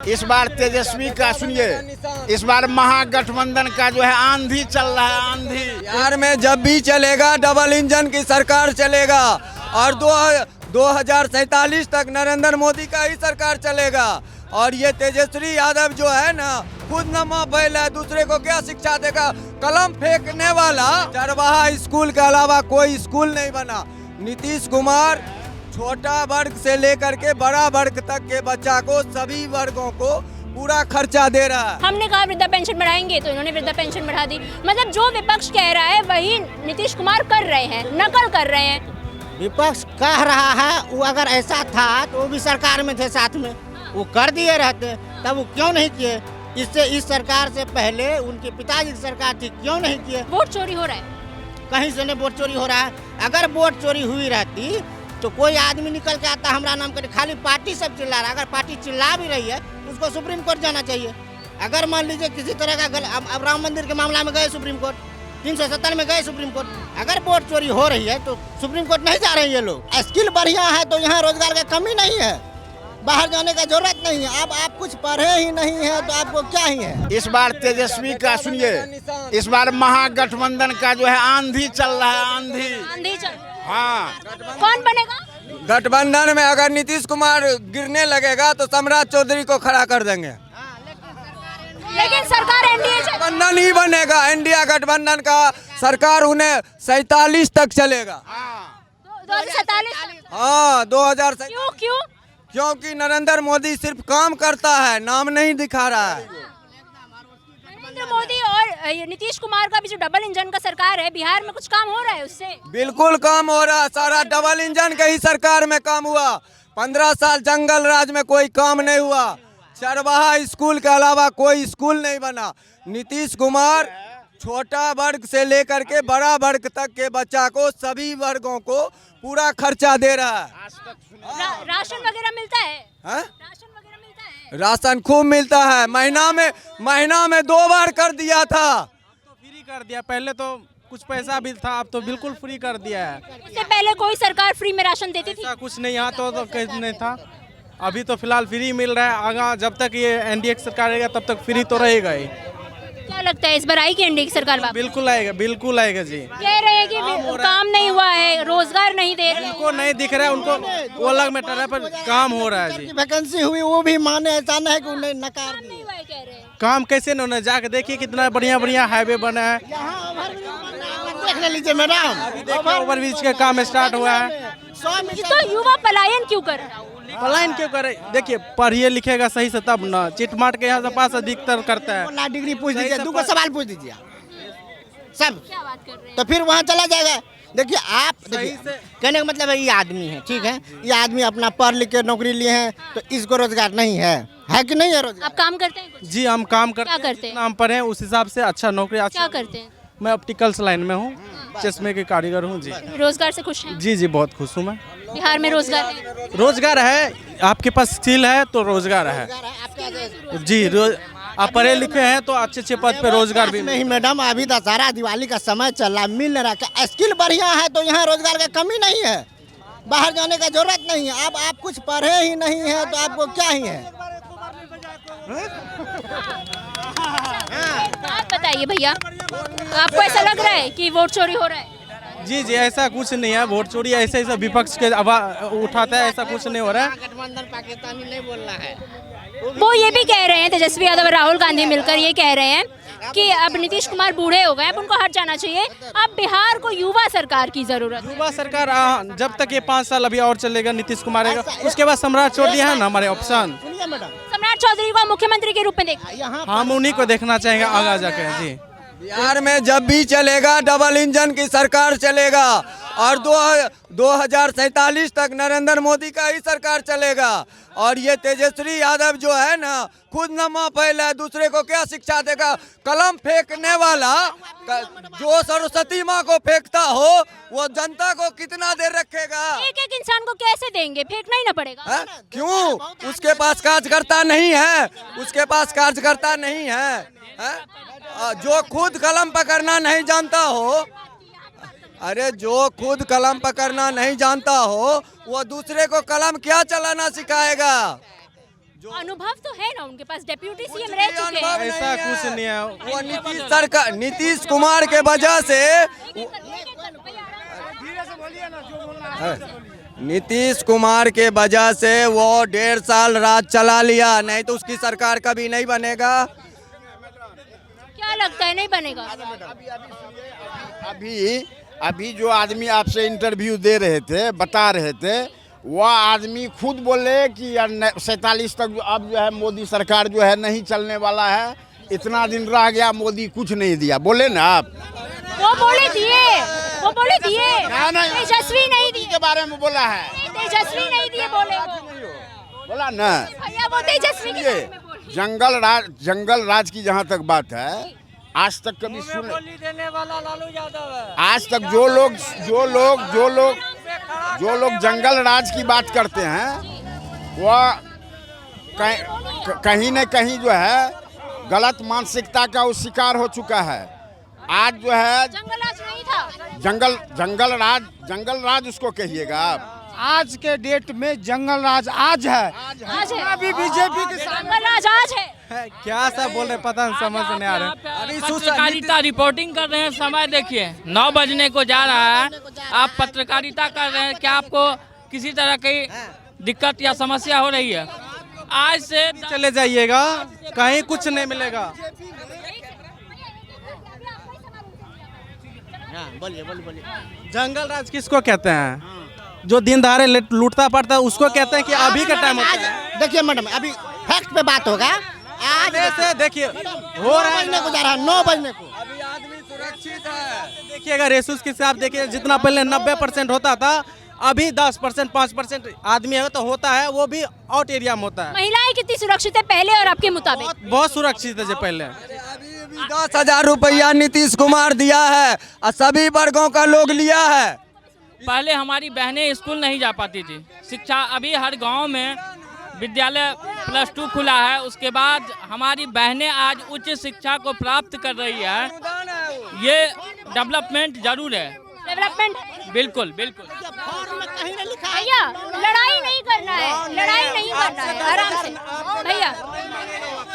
इस बार तेजस्वी का सुनिए, इस बार महागठबंधन का जो है आंधी चल रहा है। आंधी बिहार में जब भी चलेगा डबल इंजन की सरकार चलेगा और 2047 तक नरेंद्र मोदी का ही सरकार चलेगा। और ये तेजस्वी यादव जो है ना, खुद नमा बैल है, दूसरे को क्या शिक्षा देगा। कलम फेंकने वाला चरवाहा स्कूल के अलावा कोई स्कूल नहीं बना। नीतीश कुमार छोटा वर्ग से लेकर के बड़ा वर्ग तक के बच्चा को, सभी वर्गों को पूरा खर्चा दे रहा है। हमने कहा वृद्धा पेंशन बढ़ाएंगे तो इन्होंने वृद्धा पेंशन बढ़ा दी। मतलब जो विपक्ष कह रहा है वही नीतीश कुमार कर रहे हैं, नकल कर रहे हैं। विपक्ष कह रहा है, वो अगर ऐसा था तो वो भी सरकार में थे साथ में, वो कर दिए रहते, तब वो क्यों नहीं किए। इससे इस सरकार से पहले उनके पिताजी की सरकार थी, क्यों नहीं किए। वोट चोरी हो रहा है, कहीं से नहीं वोट चोरी हो रहा है। अगर वोट चोरी हुई रहती तो कोई आदमी निकल के आता हमारा नाम करे। खाली पार्टी सब चिल्ला रहा है। अगर पार्टी चिल्ला भी रही है तो उसको सुप्रीम कोर्ट जाना चाहिए। अगर मान लीजिए किसी तरह का अब राम मंदिर के मामला में गए सुप्रीम कोर्ट, 370 में गए सुप्रीम कोर्ट। अगर वोट चोरी हो रही है तो सुप्रीम कोर्ट नहीं जा रहे हैं ये लोग। स्किल बढ़िया है तो यहाँ रोजगार की कमी नहीं है, बाहर जाने का जरूरत नहीं है। अब आप कुछ पढ़े ही नहीं है तो आपको क्या ही है। इस बार तेजस्वी का सुनिए, इस बार महागठबंधन का जो है आंधी चल रहा है। आंधी आंधी चल। हाँ, कौन बनेगा? गठबंधन में अगर नीतीश कुमार गिरने लगेगा तो सम्राट चौधरी को खड़ा कर देंगे। लेकिन सरकार एनडीए गठबंधन ही बनेगा। इंडिया गठबंधन का सरकार उन्हें 47 तक चलेगा। 2047। हाँ, 2047। क्यों क्यों? क्योंकि नरेंद्र मोदी सिर्फ काम करता है, नाम नहीं दिखा रहा है। नरेंद्र मोदी और नीतीश कुमार का भी जो डबल इंजन का सरकार है, बिहार में कुछ काम हो रहा है उससे? बिल्कुल काम हो रहा है। सारा डबल इंजन के ही सरकार में काम हुआ। 15 साल जंगल राज में कोई काम नहीं हुआ। चरवाहा स्कूल के अलावा कोई स्कूल नहीं बना। नीतीश कुमार छोटा वर्ग से लेकर के बड़ा वर्ग तक के बच्चा को, सभी वर्गों को पूरा खर्चा दे रहा है। राशन वगैरह मिलता है? हाँ? राशन वगैरह मिलता है? राशन खूब मिलता है। महीना में 2 बार कर दिया था। तो फ्री कर दिया। पहले तो कुछ पैसा भी था, अब तो बिल्कुल फ्री कर दिया है। उससे पहले कोई सरकार फ्री में राशन देती थी? ऐसा कुछ नहीं, यहाँ तो कहीं नहीं था। अभी तो फिलहाल फ्री मिल रहा है। आगा जब तक ये एनडीए की सरकार रहेगा तब तक फ्री तो रहेगा ही। क्या लगता है इस बार आएगी एनडीए की सरकार वापस? बिल्कुल आएगा, बिल्कुल आएगा जी। कह रहे हैं कि काम नहीं हुआ है, रोजगार नहीं दे रहे। उनको नहीं दिख रहा है, उनको वो अलग मैटर है, पर काम हो रहा है जी। वैकेंसी हुई वो भी माने, ऐसा नहीं है कि उन्हें नकार काम नहीं हुआ है कह रहे हैं। काम कैसे न होना, जाके देखिए कितना बढ़िया बढ़िया हाईवे बना है। देख लीजिए मैडम, ओवरब्रिज का काम स्टार्ट हुआ है। तो युवा पलायन क्यों कर रहा है? पलायन क्यों करे? देखिए पढ़िए लिखेगा सही से तब ना। चिटमाट के यहाँ से पास अधिकतर करता है। डिग्री पूछ दीजिए, 2 सवाल पूछ दीजिए सब, क्या बात कर रहे हैं? तो फिर वहाँ चला जाएगा। देखिए आप, देखिए सही से- कहने का मतलब है ये आदमी है, ठीक है, ये आदमी अपना पढ़ लिख के नौकरी लिए हैं तो इसको रोजगार नहीं है कि नहीं है रोजगार? आप काम करते हैं कुछ? जी हम काम करते क्या हैं, करते हैं? जितना हम पढ़े हैं उस हिसाब से अच्छा नौकरी। क्या करते हैं? मैं ऑप्टिकल्स लाइन में हूँ, चश्मे के कारीगर हूँ जी। रोजगार से खुश हैं? जी जी बहुत खुश हूँ मैं। बिहार में रोजगार है? रोजगार है, आपके पास स्किल है तो रोजगार है जी। आप पढ़े लिखे हैं तो अच्छे अच्छे पद पे रोजगार भी नहीं मैडम, अभी दशहरा दिवाली का समय चल रहा, मिल नहीं रहा। स्किल बढ़िया है तो यहाँ रोजगार की कमी नहीं है, बाहर जाने का जरूरत नहीं है। अब आप कुछ पढ़े ही नहीं है तो आपको क्या ही है। आप बताइए भैया, आपको ऐसा लग रहा है कि वोट चोरी हो रहा है? जी जी ऐसा कुछ नहीं है। वोट चोरी ऐसे ऐसा विपक्ष के उठाता है, ऐसा कुछ नहीं हो रहा है। गठबंधन पाकिस्तानी नहीं बोल रहा है। वो ये भी कह रहे हैं, तेजस्वी यादव और राहुल गांधी मिलकर ये कह रहे हैं कि अब नीतीश कुमार बूढ़े हो गए, अब उनको हट जाना चाहिए। अब बिहार को युवा सरकार की जरूरत है। युवा सरकार जब तक ये 5 साल अभी और चलेगा, नीतीश कुमार रहेगा, उसके बाद सम्राट चौधरी है ना हमारे ऑप्शन। सुनिए मैडम, सम्राट चौधरी को मुख्यमंत्री के रूप में देखा। यहाँ हम उन्हीं को देखना चाहेंगे आगा जाके जी। बिहार में जब भी चलेगा डबल इंजन की सरकार चलेगा और 2047 तक नरेंद्र मोदी का ही सरकार चलेगा। और ये तेजस्वी यादव जो है ना, खुद नमा बैल है, दूसरे को क्या शिक्षा देगा। कलम फेंकने वाला जो सरस्वती माँ को फेंकता हो वो जनता को कितना देर रखेगा। एक एक इंसान को कैसे देंगे? फेंकना ही ना पड़ेगा। है? क्यों? उसके पास कार्यकर्ता नहीं है, उसके पास कार्यकर्ता नहीं है? जो खुद कलम पकड़ना नहीं जानता हो, अरे जो खुद कलम पकड़ना नहीं जानता हो वो दूसरे को कलम क्या चलाना सिखाएगा। अनुभव तो है ना उनके पास, डेप्यूटी सीएम रह चुके हैं। ऐसा कुछ नहीं है। वो नीतीश सरकार, नीतीश कुमार के वजह से, नीतीश कुमार के वजह से वो 1.5 साल राज चला लिया, नहीं तो उसकी सरकार कभी नहीं बनेगा। क्या लगता है नहीं बनेगा? अभी जो आदमी आपसे इंटरव्यू दे रहे थे, बता रहे थे, वह आदमी खुद बोले कि 47 तक अब जो है मोदी सरकार जो है नहीं चलने वाला है, इतना दिन रह गया, मोदी कुछ नहीं दिया, बोले ना आप। वो बोले दिए, वो बोले दिए, नहीं, तेजस्वी नहीं दिए के बारे में बोला है, तेजस्वी नहीं दिए बोले वो, बोला ना भैया वो तेजस्वी के बारे में बोले। जंगल राज की जहाँ तक बात है, आज तक कभी सुन देने वाला लालू यादव है। आज तक जो लोग जंगल राज की बात करते हैं वह कहीं न कहीं जो है गलत मानसिकता का वो शिकार हो चुका है। आज जो है जंगल राज नहीं था, जंगल राज उसको कहिएगा आप। आज के डेट में जंगल राज आज है, आज है, अभी बीजेपी के जंगल राज आज है। क्या सब बोल रहे पता नहीं, समझ नहीं आ रहा। पत्रकारिता रिपोर्टिंग कर रहे हैं, समय देखिए 9 बजने को जा रहा है, आप पत्रकारिता कर रहे हैं, क्या आपको किसी तरह की दिक्कत या समस्या हो रही है? आज से चले जाइएगा, कहीं कुछ नहीं मिलेगा। बोलिए। जंगल राज किसको कहते हैं? जो दिन दहाड़े लूटता पड़ता है उसको कहते हैं कि अभी का टाइम होता है। देखिए मैडम, अभी फैक्ट पे बात होगा। आज ऐसे देखिए हो रहा है, 9 बजने को जा रहा है, 9 बजने को। अभी आदमी सुरक्षित है। देखिएगा रेसूस के हिसाब देखिए, जितना पहले 90% होता था, अभी 10% 5% आदमी है तो होता है, वो भी आउट एरिया में होता है। महिलाएं कितनी सुरक्षित है पहले और आपके मुताबिक? बहुत सुरक्षित है जो पहले। अभी 10,000 रुपया नीतीश कुमार दिया है और सभी वर्गों का लोग लिया है। पहले हमारी बहनें स्कूल नहीं जा पाती थी, शिक्षा अभी हर गांव में विद्यालय +2 खुला है, उसके बाद हमारी बहनें आज उच्च शिक्षा को प्राप्त कर रही है। ये डेवलपमेंट जरूर है, डेवलपमेंट बिल्कुल। भैया लड़ाई नहीं करना है, लड़ाई नहीं करना है, आराम से भैया,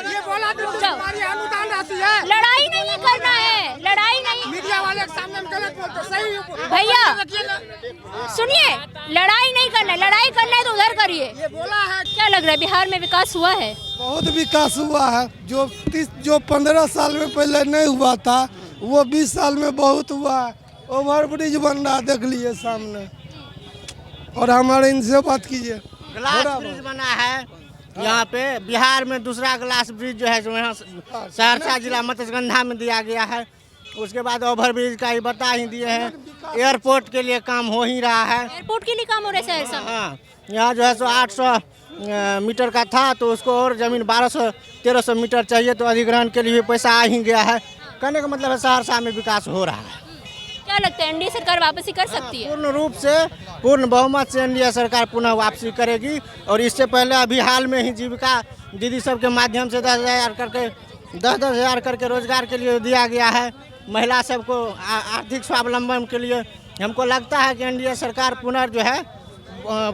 ये बोला रुक जाओ। हमारी अनुदान राशि है, लड़ाई नहीं करना है, लड़ाई नहीं। मीडिया वाले के सामने हम गलत बोलते, सही भैया सुनिए, लड़ाई नहीं करना है, लड़ाई करना है तो उधर करिए। ये बोला है। क्या लग रहा है बिहार में विकास हुआ है? बहुत विकास हुआ है, जो 15 साल में पहले नहीं हुआ था वो 20 साल में बहुत हुआ है। ओवर ब्रिज बन रहा, देख लिए सामने, और हमारे इनसे बात कीजिए। ग्लास ब्रिज बना है यहाँ पे, बिहार में दूसरा ग्लास ब्रिज जो है जो यहाँ सहरसा जिला मत्स्यगंधा में दिया गया है। उसके बाद ओवर ब्रिज का ही बता ही दिए हैं, एयरपोर्ट के लिए काम हो ही रहा है। एयरपोर्ट के लिए काम हो रहा है सहरसा में? हाँ, यहाँ जो है सो 800 मीटर का था, तो उसको और जमीन 1200-1300 मीटर चाहिए, तो अधिग्रहण के लिए भी पैसा आ ही गया है। कहने का मतलब है सहरसा में विकास हो रहा है। क्या लगता है एनडीए सरकार वापसी कर सकती है? पूर्ण रूप से, पूर्ण बहुमत से एनडीए सरकार पुनः वापसी करेगी। और इससे पहले अभी हाल में ही जीविका दीदी सब के माध्यम से 10,000 करके रोजगार के लिए दिया गया है। महिला सबको आर्थिक स्वावलंबन के लिए हमको लगता है कि एनडीए सरकार पुनः जो है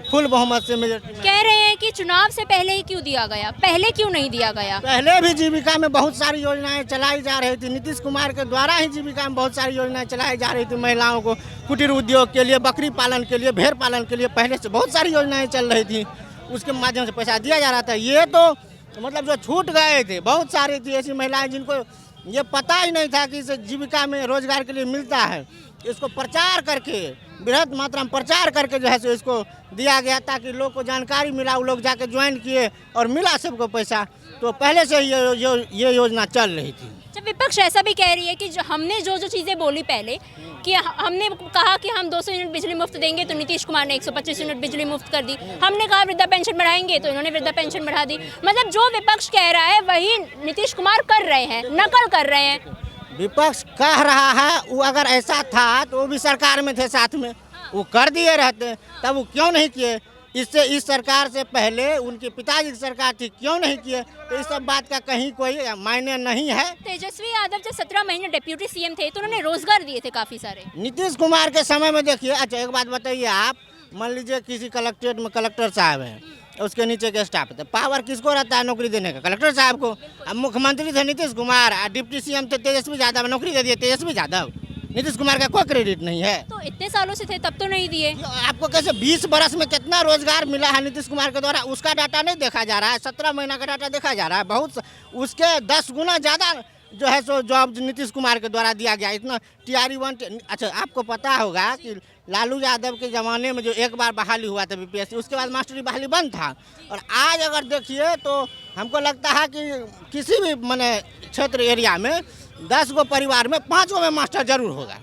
फुल बहुमत से मेजोरिटी। कह रहे हैं कि चुनाव से पहले ही क्यों दिया गया, पहले क्यों नहीं दिया गया? पहले भी जीविका में बहुत सारी योजनाएं चलाई जा रही थी, नीतीश कुमार के द्वारा ही जीविका में बहुत सारी योजनाएं चलाई जा रही थी। महिलाओं को कुटीर उद्योग के लिए, बकरी पालन के लिए, भेड़ पालन के लिए पहले से बहुत सारी योजनाएं चल रही थी, उसके माध्यम से पैसा दिया जा रहा था। ये तो मतलब जो छूट गए थे, बहुत सारी थी ऐसी महिलाएं जिनको ये पता ही नहीं था कि इसे जीविका में रोजगार के लिए मिलता है। इसको प्रचार करके, बृहद मात्रा में प्रचार करके जो है सो इसको दिया गया, ताकि लोग को जानकारी मिला, वो लोग जाके ज्वाइन किए और मिला सबको पैसा। तो पहले से ये योजना चल रही थी। जब विपक्ष ऐसा भी कह रही है कि जो हमने जो चीज़ें बोली पहले, कि हमने कहा कि हम 200 यूनिट बिजली मुफ्त देंगे, तो नीतीश कुमार ने 125 यूनिट बिजली मुफ्त कर दी। हमने कहा वृद्धा पेंशन बढ़ाएंगे, तो इन्होंने वृद्धा पेंशन बढ़ा दी। मतलब जो विपक्ष कह रहा है वही नीतीश कुमार कर रहे हैं, नकल कर रहे हैं। विपक्ष कह रहा है, वो अगर ऐसा था तो वो भी सरकार में थे साथ में, वो कर दिए रहते, तब वो क्यों नहीं किए? इससे इस सरकार से पहले उनके पिताजी की सरकार थी, क्यों नहीं किए? तो इस सब बात का कहीं कोई मायने नहीं है। तेजस्वी यादव जब 17 महीने डिप्यूटी सीएम थे तो उन्होंने रोजगार दिए थे काफी सारे। नीतीश कुमार के समय में देखिए, अच्छा एक बात बताइए आप, मान लीजिए किसी कलेक्ट्रेट में कलेक्टर साहब हैं, उसके नीचे के स्टाफ। तो पावर किसको रहता है नौकरी देने का? कलेक्टर साहब को। अब मुख्यमंत्री थे नीतीश कुमार, डिप्टी सीएम थे तेजस्वी यादव, नौकरी दे दिए तेजस्वी यादव। नीतीश कुमार का कोई क्रेडिट नहीं है। तो इतने सालों से थे तब तो नहीं दिए। आपको कैसे 20 बरस में कितना रोजगार मिला है नीतीश कुमार के द्वारा, उसका डाटा नहीं देखा जा रहा है। 17 महीना का डाटा देखा जा रहा है। बहुत उसके 10 गुना ज़्यादा जो है सो जॉब नीतीश कुमार के द्वारा दिया गया। इतना TRE-1। अच्छा, आपको पता होगा कि लालू यादव के ज़माने में जो एक बार बहाली हुआ था BPSC, उसके बाद मास्टरी बहाली बंद था। और आज अगर देखिए तो हमको लगता है कि किसी भी माने क्षेत्र एरिया में 10 गो परिवार में 5 गो में मास्टर जरूर होगा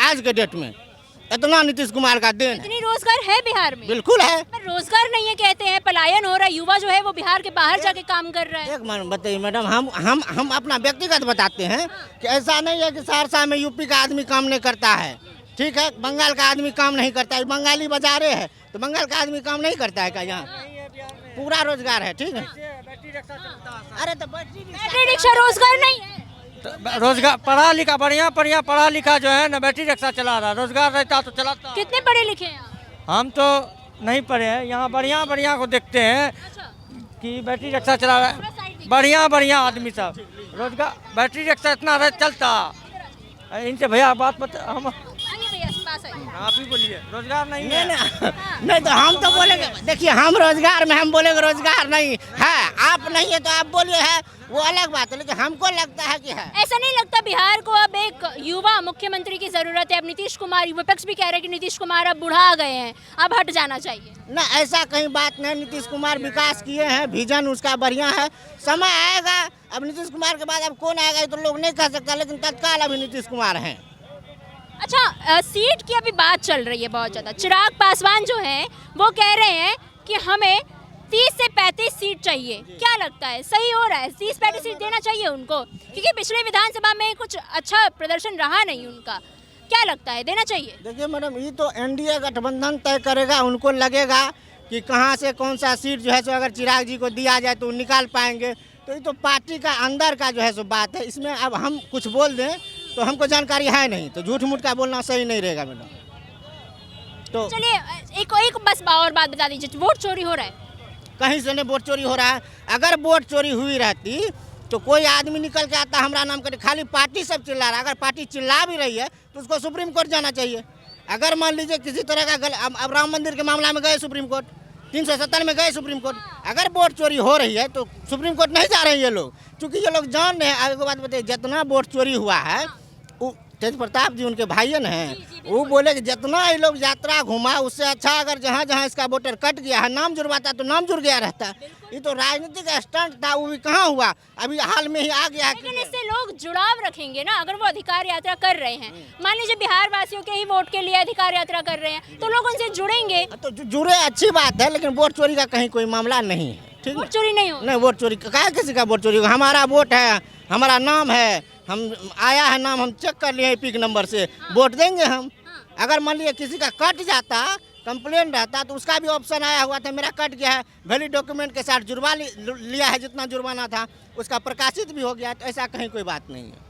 आज के डेट में। इतना नीतीश कुमार का देन है। इतनी रोजगार है बिहार में? बिल्कुल है। पर रोजगार नहीं है कहते हैं, पलायन हो रहा है, युवा जो है वो बिहार के बाहर जाके काम कर रहा है। एक मन बताइए मैडम, हम अपना व्यक्तिगत बताते हैं कि ऐसा नहीं है कि सहरसा में यूपी का आदमी काम नहीं करता है, ठीक है, बंगाल का आदमी काम नहीं करता है। बंगाली बाजारे है तो बंगाल का आदमी काम नहीं करता है क्या? यहाँ पूरा रोजगार है, ठीक है। अरे तो बैटरी रिक्शा रोजगार नहीं है। रोजगार पढ़ा लिखा बढ़िया पढ़ा लिखा जो है ना बैटरी रिक्शा चला रहा, रोजगार रहता तो चलाता। कितने पढ़े लिखे हैं आप? हम तो नहीं पढ़े हैं, यहाँ बढ़िया को देखते हैं कि बैटरी रिक्शा चला रहा है, बढ़िया आदमी सब। रोजगार बैटरी रिक्शा इतना चलता। इनसे भैया बात बता, हम आप ही बोलिए। रोजगार नहीं है। नहीं तो हम तो बोलेंगे, देखिए हम रोजगार में हम बोलेंगे रोजगार नहीं है, आप नहीं है तो आप बोलिए है, वो अलग बात है। लेकिन हमको लगता है कि है। ऐसा नहीं लगता बिहार को अब एक युवा मुख्यमंत्री की जरूरत है? अब नीतीश कुमार, विपक्ष भी कह रहे हैं कि नीतीश कुमार अब बुढ़ा गए हैं, अब हट जाना चाहिए। ना, ऐसा कहीं बात नहीं। नीतीश कुमार विकास किए हैं, विजन उसका बढ़िया है। समय आएगा, अब नीतीश कुमार के बाद अब कौन आएगा ये तो लोग नहीं कह सकता, लेकिन तत्काल अभी नीतीश कुमार हैं। अच्छा, सीट की अभी बात चल रही है बहुत ज़्यादा। चिराग पासवान जो हैं वो कह रहे हैं कि हमें 30 से 35 सीट चाहिए। क्या लगता है, सही हो रहा है? 30-35 सीट देना चाहिए उनको, क्योंकि पिछले विधानसभा में कुछ अच्छा प्रदर्शन रहा नहीं उनका। क्या लगता है, देना चाहिए? देखिए मैडम, ये तो NDA गठबंधन तय करेगा। उनको लगेगा कि कहाँ से कौन सा सीट जो है सो अगर चिराग जी को दिया जाए तो निकाल पाएंगे। तो ये तो पार्टी का अंदर का जो है सो बात है। इसमें अब हम कुछ बोल दें तो हमको जानकारी है नहीं, तो झूठ मूठ का बोलना सही नहीं रहेगा मैडम। तो चलिए एक बस और बात बता दीजिए, वोट चोरी हो रहा है? कहीं से नहीं वोट चोरी हो रहा है। अगर वोट चोरी हुई रहती तो कोई आदमी निकल के आता हमारा नाम करे। खाली पार्टी सब चिल्ला रहा है। अगर पार्टी चिल्ला भी रही है तो उसको सुप्रीम कोर्ट जाना चाहिए। अगर मान लीजिए किसी तरह का अब राम मंदिर के मामला में गए सुप्रीम कोर्ट, 370 में गए सुप्रीम कोर्ट। अगर वोट चोरी हो रही है तो सुप्रीम कोर्ट नहीं जा रहे हैं ये लोग, क्योंकि ये लोग जान रहे हैं। आगे की बात बताइए, जितना वोट चोरी हुआ है, तेज प्रताप जी उनके भाईयन हैं, वो बोले कि जितना ये लोग यात्रा घुमा उससे अच्छा अगर जहाँ जहाँ इसका वोटर कट गया है नाम जुड़वाता तो नाम जुड़ गया रहता। ये तो राजनीतिक स्टंट था, वो भी कहाँ हुआ, अभी हाल में ही आ गया। लेकिन इससे लोग जुड़ाव रखेंगे ना। अगर वो अधिकार यात्रा कर रहे हैं, मान लीजिए बिहार वासियों के ही वोट के लिए अधिकार यात्रा कर रहे हैं, तो लोग उनसे जुड़ेंगे। तो जुड़े अच्छी बात है, लेकिन वोट चोरी का कहीं कोई मामला नहीं है, ठीक है? वोट चोरी नहीं हो। नहीं, वोट चोरी क्या, किसी का वोट चोरी होगा? हमारा वोट है, हमारा नाम है, हम आया है नाम, हम चेक कर लिए पिक नंबर से, वोट देंगे हम। अगर मान लीजिए किसी का कट जाता, कंप्लेन रहता, तो उसका भी ऑप्शन आया हुआ था, मेरा कट गया है, वैलिड डॉक्यूमेंट के साथ जुड़वा लिया है, जितना जुर्माना था उसका प्रकाशित भी हो गया। तो ऐसा कहीं कोई बात नहीं है।